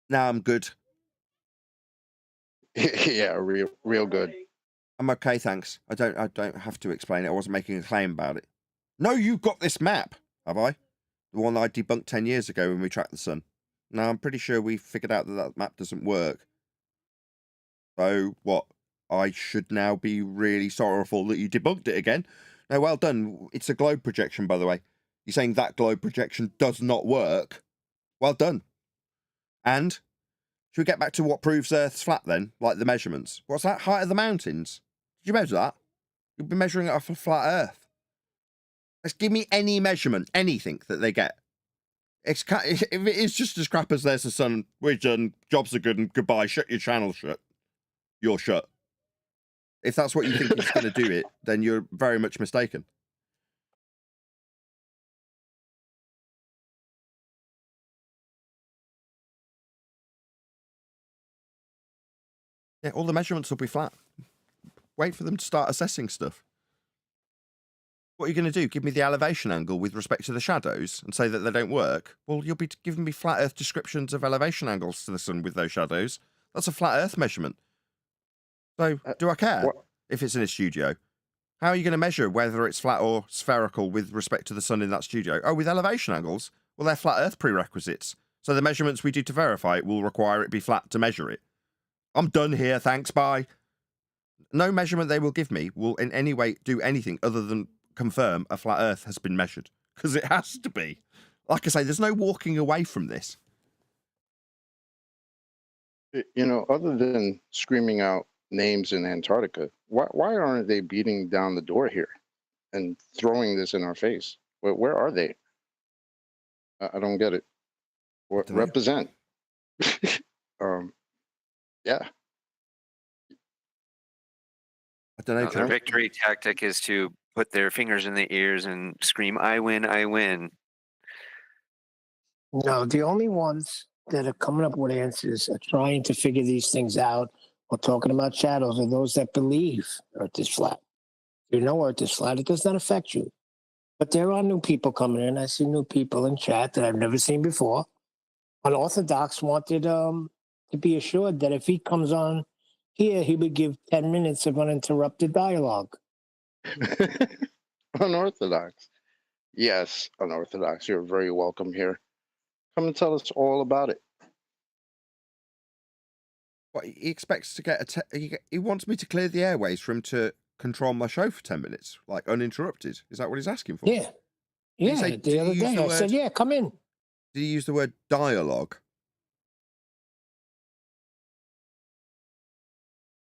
Now I'm good. Yeah, real good. I'm okay, thanks. I don't have to explain it. I wasn't making a claim about it. No, you got this map, have I? The one that I debunked 10 years ago when we tracked the sun. Now, I'm pretty sure we figured out that that map doesn't work. So, what? I should now be really sorrowful that you debunked it again. No, well done. It's a globe projection, by the way. You're saying that globe projection does not work. Well done. And should we get back to what proves Earth's flat then? Like the measurements. What's that? Height of the mountains? Did you measure that? You'll be measuring it off a flat Earth. Let's give me any measurement, anything that they get. If it is just as crap as there's the sun, we're done, jobs are good and goodbye, shut your channel shut. You're shut. If that's what you think is going to do it, then you're very much mistaken. Yeah, all the measurements will be flat. Wait for them to start assessing stuff. What are you going to do? Give me the elevation angle with respect to the shadows and say that they don't work? Well, you'll be giving me flat Earth descriptions of elevation angles to the sun with those shadows. That's a flat Earth measurement. So, do I care if it's in a studio? How are you going to measure whether it's flat or spherical with respect to the sun in that studio? Oh, with elevation angles? Well, they're flat Earth prerequisites. So the measurements we do to verify it will require it be flat to measure it. I'm done here, thanks, bye. No measurement they will give me will in any way do anything other than confirm a flat Earth has been measured. Because it has to be. Like I say, there's no walking away from this. You know, other than screaming out names in Antarctica, why aren't they beating down the door here and throwing this in our face? Where are they? I don't get it. Represent. Yeah. I don't know. Their victory tactic is to put their fingers in the ears and scream, I win, I win. No, the only ones that are coming up with answers are trying to figure these things out or talking about shadows are those that believe Earth is flat. You know Earth is flat, it does not affect you. But there are new people coming in. I see new people in chat that I've never seen before. Unorthodox wanted to be assured that if he comes on here, he would give 10 minutes of uninterrupted dialogue. Unorthodox. Yes, unorthodox. You're very welcome here. Come and tell us all about it. What, he expects to get he wants me to clear the airways for him to control my show for 10 minutes, like uninterrupted. Is that what he's asking for? Yeah. Yeah, the other day I said, yeah, come in. Did he use the word dialogue?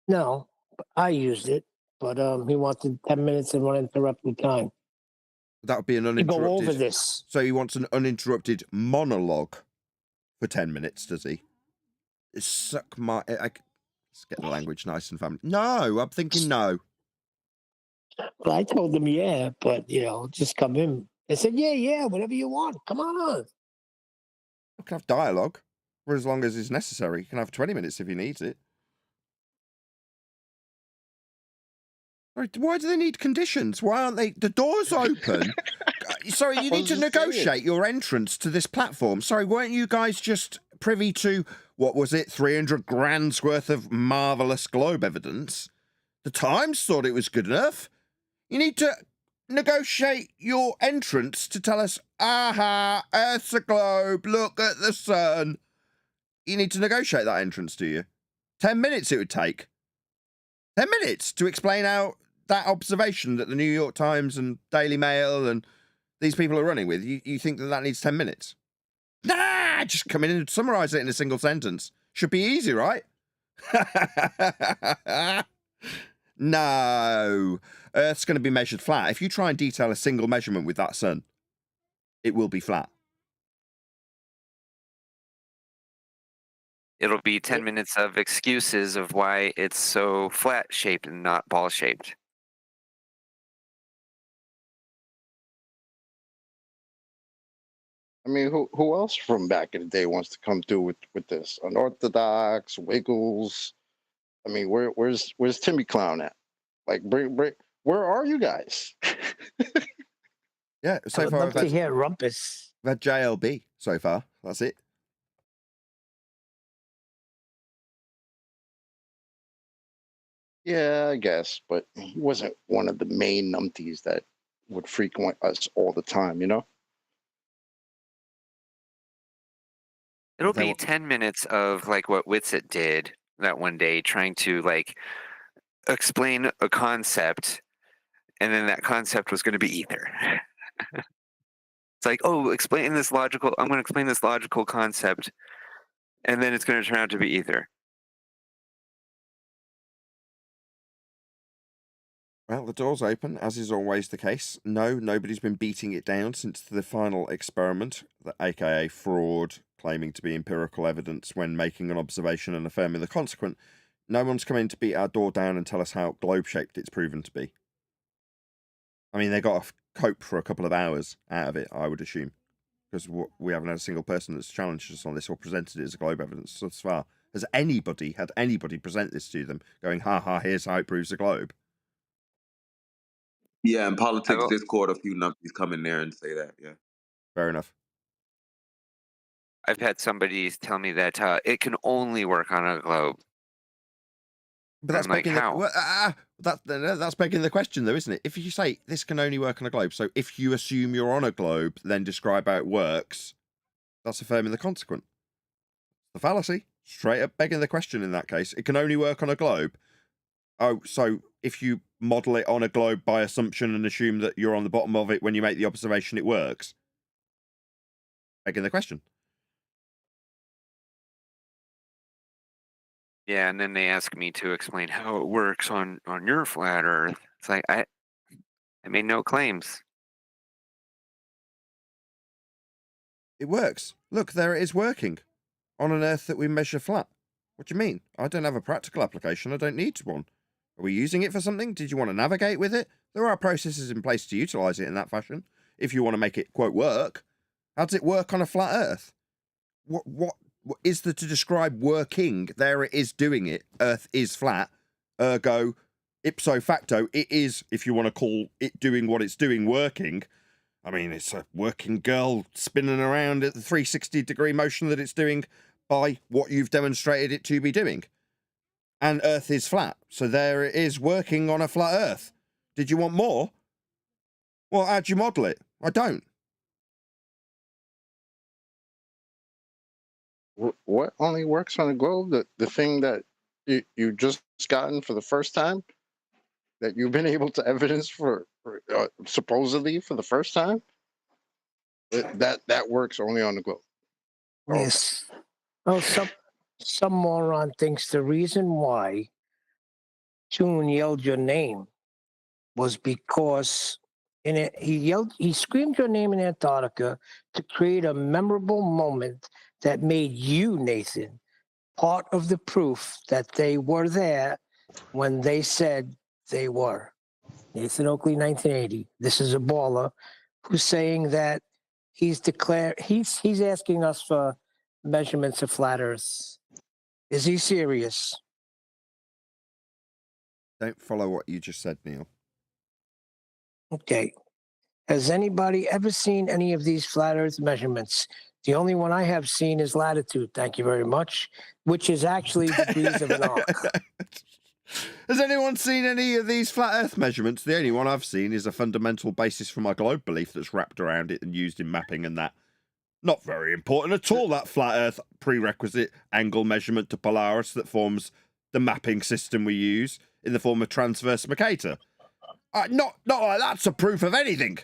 No, I used it, but he wanted 10 minutes of uninterrupted time. That would be an To uninterrupted. go over this. So he wants an uninterrupted monologue for 10 minutes, does he? Suck my. Let's get the language nice and family. No, I'm thinking no. Well, I told them, yeah, but, just come in. They said, yeah, whatever you want. Come on. We can have dialogue for as long as is necessary. You can have 20 minutes if he needs it. Right, why do they need conditions? Why aren't they? The door's open. Sorry, you need to negotiate your entrance to this platform. Sorry, weren't you guys just privy to, what was it, 300 grand's worth of marvellous globe evidence? The Times thought it was good enough. You need to negotiate your entrance to tell us, aha, Earth's a globe, look at the sun. You need to negotiate that entrance, do you? 10 minutes it would take. 10 minutes to explain out that observation that the New York Times and Daily Mail and these people are running with. You think that needs 10 minutes? Nah, just come in and summarise it in a single sentence. Should be easy, right? No. Earth's going to be measured flat. If you try and detail a single measurement with that sun, it will be flat. It'll be 10 minutes of excuses of why it's so flat-shaped and not ball-shaped. I mean, who else from back in the day wants to come through with this? Unorthodox, Wiggles. I mean, where's Timmy Clown at? Like, where are you guys? Yeah, so I would far love to hear Rumpus. we've had JLB so far. That's it. Yeah, I guess, but he wasn't one of the main numpties that would frequent us all the time, you know? It'll There be wa- 10 minutes of like what Witsit did that one day, trying to like explain a concept, and then that concept was going to be ether. It's like, oh, I'm going to explain this logical concept, and then it's going to turn out to be ether. Well, the door's open, as is always the case. No, nobody's been beating it down since the final experiment, aka fraud, claiming to be empirical evidence when making an observation and affirming the consequent. No one's come in to beat our door down and tell us how globe-shaped it's proven to be. I mean, they got to cope for a couple of hours out of it, I would assume, because we haven't had a single person that's challenged us on this or presented it as a globe evidence thus far. Has anybody had anybody present this to them, going, ha ha, here's how it proves a globe? Yeah, in politics will- Discord, a few numpties come in there and say that. Yeah. Fair enough. I've had somebody tell me that it can only work on a globe. But that's I'm like, begging how? that's begging the question, though, isn't it? If you say this can only work on a globe, so if you assume you're on a globe, then describe how it works, that's affirming the consequent. The fallacy, straight up begging the question in that case. It can only work on a globe. Oh, so if you model it on a globe by assumption and assume that you're on the bottom of it when you make the observation, it works? Begging the question. Yeah, and then they ask me to explain how it works on your flat Earth. It's like I made no claims. It works. Look, there it is working on an Earth that we measure flat. What do you mean? I don't have a practical application. I don't need one. Are we using it for something? Did you want to navigate with it? There are processes in place to utilize it in that fashion. If you want to make it, quote, work. How does it work on a flat Earth? What is there to describe working? There it is doing it. Earth is flat. Ergo, ipso facto, it is, if you want to call it doing what it's doing, working. I mean, it's a working girl spinning around at the 360-degree motion that it's doing by what you've demonstrated it to be doing. And Earth is flat. So there it is working on a flat Earth. Did you want more? Well, how'd you model it? I don't. What only works on a globe? The thing that you just gotten for the first time? That you've been able to evidence for supposedly for the first time? That works only on the globe. Yes. Oh, some moron thinks the reason why June yelled your name was because he screamed your name in Antarctica to create a memorable moment that made you, Nathan, part of the proof that they were there when they said they were. Nathan Oakley, 1980. This is a baller who's saying that he's asking us for measurements of flat Earth. Is he serious? Don't follow what you just said, Neil. Okay. Has anybody ever seen any of these flat Earth measurements? The only one I have seen is latitude, thank you very much, which is actually degrees of an arc. Has anyone seen any of these flat Earth measurements? The only one I've seen is a fundamental basis for my globe belief that's wrapped around it and used in mapping and that. Not very important at all, that flat Earth prerequisite angle measurement to Polaris that forms the mapping system we use in the form of transverse Mercator. Not like that's a proof of anything.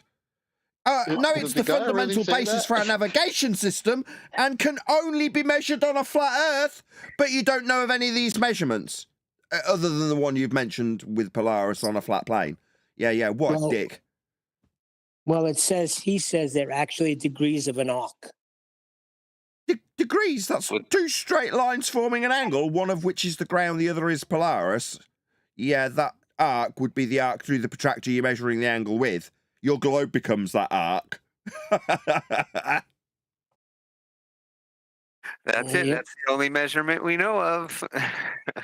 No, it's the fundamental basis for our navigation system and can only be measured on a flat Earth, but you don't know of any of these measurements, other than the one you've mentioned with Polaris on a flat plane. Yeah, what a dick. Well, he says they're actually degrees of an arc. Degrees? That's two straight lines forming an angle, one of which is the ground, the other is Polaris. Yeah, that arc would be the arc through the protractor you're measuring the angle with. Your globe becomes that arc. That's it. That's the only measurement we know of.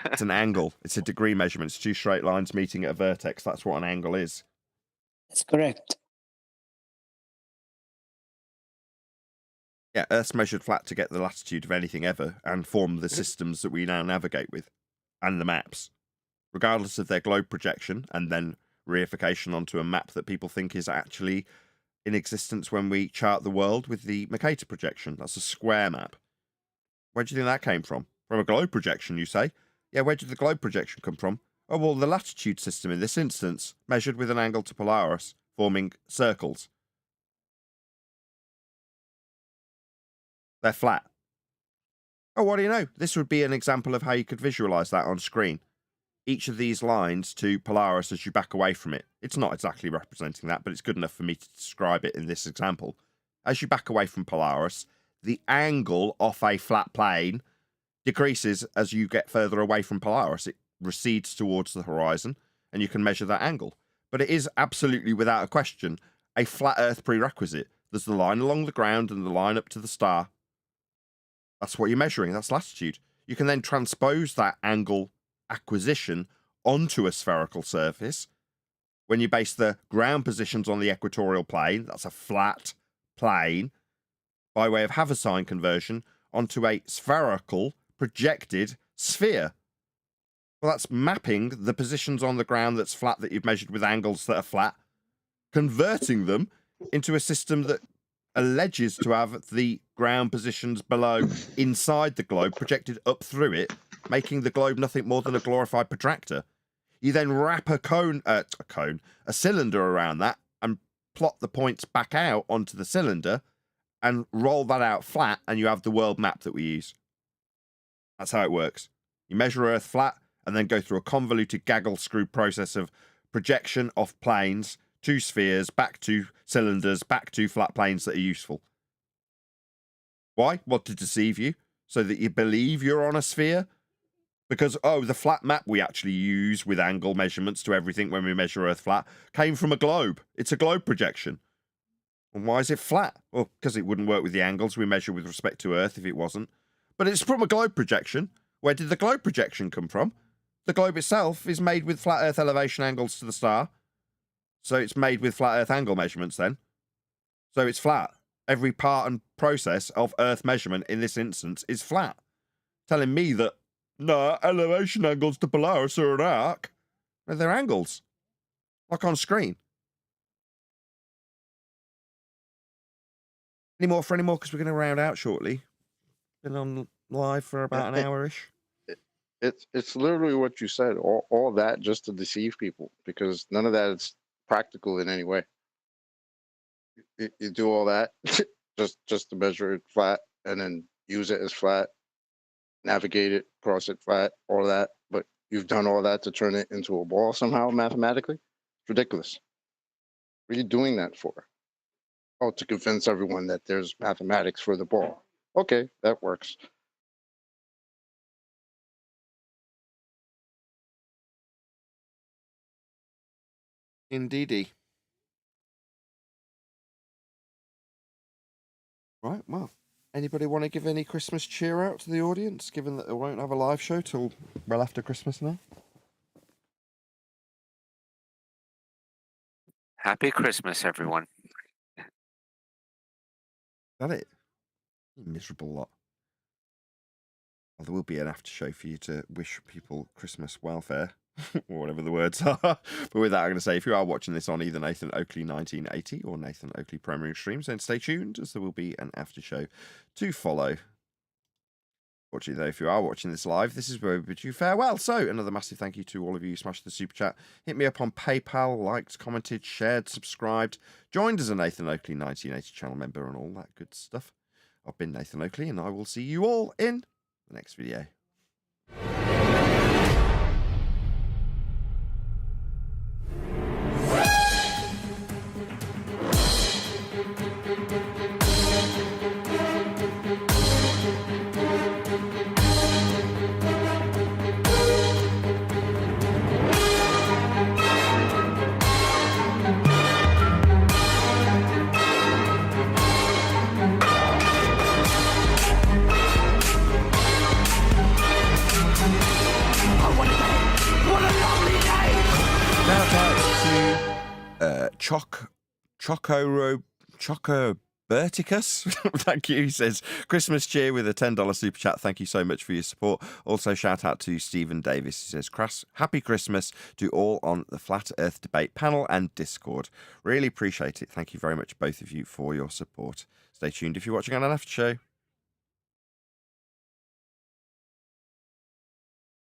It's an angle. It's a degree measurement. It's two straight lines meeting at a vertex. That's what an angle is. That's correct. Yeah, Earth's measured flat to get the latitude of anything ever and form the systems that we now navigate with and the maps, regardless of their globe projection and then reification onto a map that people think is actually in existence when we chart the world with the Mercator projection. That's a square map. Where do you think that came from? From a globe projection, you say? Yeah, where did the globe projection come from? Oh, well, the latitude system in this instance, measured with an angle to Polaris, forming circles. They're flat. Oh, what do you know? This would be an example of how you could visualize that on screen. Each of these lines to Polaris as you back away from it. It's not exactly representing that, but it's good enough for me to describe it in this example. As you back away from Polaris, the angle off a flat plane decreases as you get further away from Polaris. It recedes towards the horizon, and you can measure that angle. But it is absolutely, without a question, a flat Earth prerequisite. There's the line along the ground and the line up to the star. That's what you're measuring. That's latitude. You can then transpose that angle acquisition onto a spherical surface. When you base the ground positions on the equatorial plane, that's a flat plane, by way of Haversine conversion onto a spherical projected sphere. Well, that's mapping the positions on the ground that's flat that you've measured with angles that are flat, converting them into a system that alleges to have the ground positions below inside the globe projected up through it, making the globe nothing more than a glorified protractor. You then wrap a cylinder around that and plot the points back out onto the cylinder and roll that out flat, and you have the world map that we use. That's how it works. You measure Earth flat and then go through a convoluted gaggle screw process of projection off planes to spheres, back to cylinders, back to flat planes that are useful. Why? Well, to deceive you, so that you believe you're on a sphere. Because, the flat map we actually use with angle measurements to everything when we measure Earth flat came from a globe. It's a globe projection. And why is it flat? Well, because it wouldn't work with the angles we measure with respect to Earth if it wasn't. But it's from a globe projection. Where did the globe projection come from? The globe itself is made with flat Earth elevation angles to the star. So it's made with flat Earth angle measurements then. So it's flat. Every part and process of Earth measurement in this instance is flat. Telling me that, no, elevation angles to Polaris are an arc. No, they're angles. Like on screen. Any more? Because we're going to round out shortly. Been on live for about an hour-ish. It's literally what you said. All that just to deceive people, because none of that is practical in any way. You do all that just to measure it flat and then use it as flat, navigate it, cross it flat, all that. But you've done all that to turn it into a ball somehow mathematically? It's ridiculous. What are you doing that for? Oh, to convince everyone that there's mathematics for the ball. Okay, that works. Indeedy. Right, well, Anybody want to give any Christmas cheer out to the audience, given that they won't have a live show till well after Christmas now? Happy Christmas, everyone. Is that it? You miserable lot. Well, there will be an after show for you to wish people Christmas welfare, or whatever the words are. But with that, I'm going to say, if you are watching this on either Nathan Oakley 1980 or Nathan Oakley Premiering Streams, then stay tuned, as there will be an after show to follow. Fortunately, though, if you are watching this live, this is where we bid you farewell. So, another massive thank you to all of you who smashed the super chat. Hit me up on PayPal, liked, commented, shared, subscribed, joined as a Nathan Oakley 1980 channel member, and all that good stuff. I've been Nathan Oakley, and I will see you all in the next video. Chocoberticus, thank you. He says, Christmas cheer with a $10 super chat. Thank you so much for your support. Also, shout out to Stephen Davis. He says, happy Christmas to all on the Flat Earth Debate panel and Discord. Really appreciate it. Thank you very much, both of you, for your support. Stay tuned if you're watching on an after show.